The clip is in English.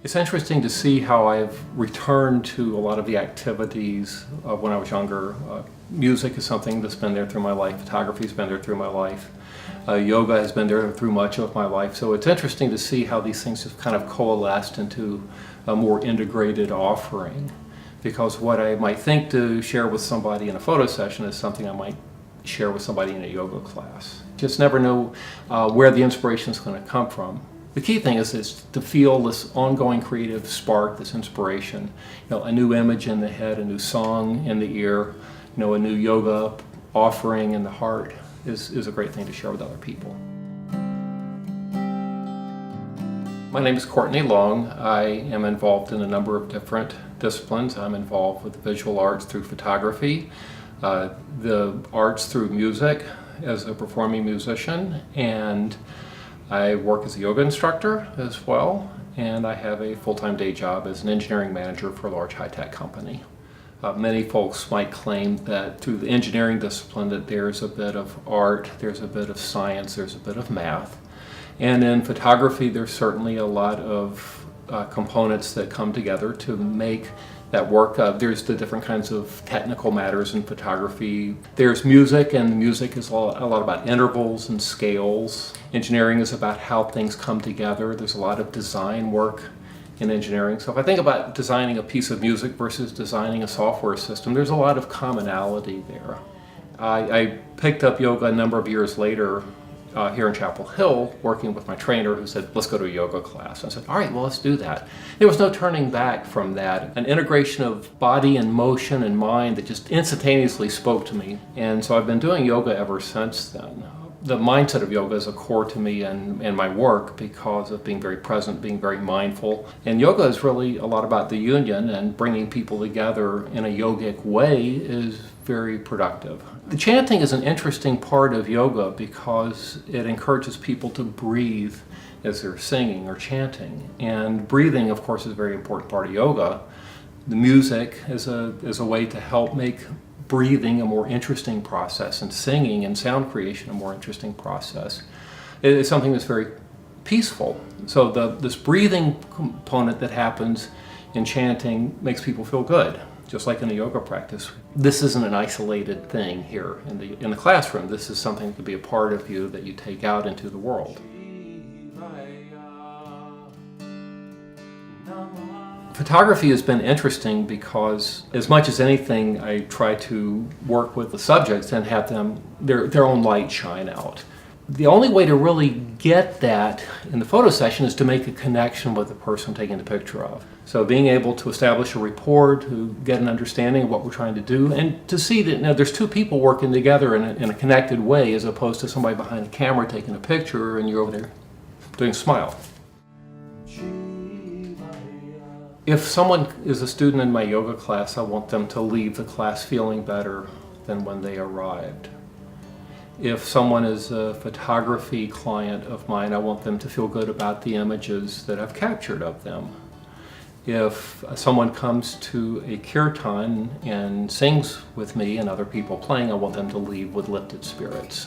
It's interesting to see how I've returned to a lot of the activities of when I was younger. Music is something that's been there through my life. Photography has been there through my life. Yoga has been there through much of my life. So it's interesting to see how these things have kind of coalesced into a more integrated offering. Because what I might think to share with somebody in a photo session is something I might share with somebody in a yoga class. Just never know where the inspiration is going to come from. The key thing is to feel this ongoing creative spark, this inspiration. A new image in the head, a new song in the ear, a new yoga offering in the heart is a great thing to share with other people. My name is Courtney Long. I am involved in a number of different disciplines. I'm involved with the visual arts through photography, the arts through music as a performing musician, and I work as a yoga instructor as well, and I have a full-time day job as an engineering manager for a large high-tech company. Many folks might claim that through the engineering discipline that there's a bit of art, there's a bit of science, there's a bit of math. And in photography, there's certainly a lot of components that come together to make that work. There's the different kinds of technical matters in photography. There's music, and music is a lot about intervals and scales. Engineering is about how things come together. There's a lot of design work in engineering. So if I think about designing a piece of music versus designing a software system, there's a lot of commonality there. I picked up yoga a number of years later here in Chapel Hill, working with my trainer who said, let's go to a yoga class. I said, all right, well, let's do that. There was no turning back from that. An integration of body and motion and mind that just instantaneously spoke to me. And so I've been doing yoga ever since then. The mindset of yoga is a core to me and my work because of being very present, being very mindful. And yoga is really a lot about the union, and bringing people together in a yogic way is very productive. The chanting is an interesting part of yoga because it encourages people to breathe as they're singing or chanting. And breathing, of course, is a very important part of yoga. The music is a way to help make breathing a more interesting process, and singing and sound creation a more interesting process. It is something that's very peaceful. So this breathing component that happens in chanting makes people feel good, just like in a yoga practice. This isn't an isolated thing here in the classroom. This is something that could be a part of you that you take out into the world. Photography has been interesting because, as much as anything, I try to work with the subjects and have them their own light shine out. The only way to really get that in the photo session is to make a connection with the person taking the picture of. So being able to establish a rapport, to get an understanding of what we're trying to do, and to see that there's two people working together in a connected way, as opposed to somebody behind the camera taking a picture and you're over there doing a smile. If someone is a student in my yoga class, I want them to leave the class feeling better than when they arrived. If someone is a photography client of mine, I want them to feel good about the images that I've captured of them. If someone comes to a kirtan and sings with me and other people playing, I want them to leave with lifted spirits.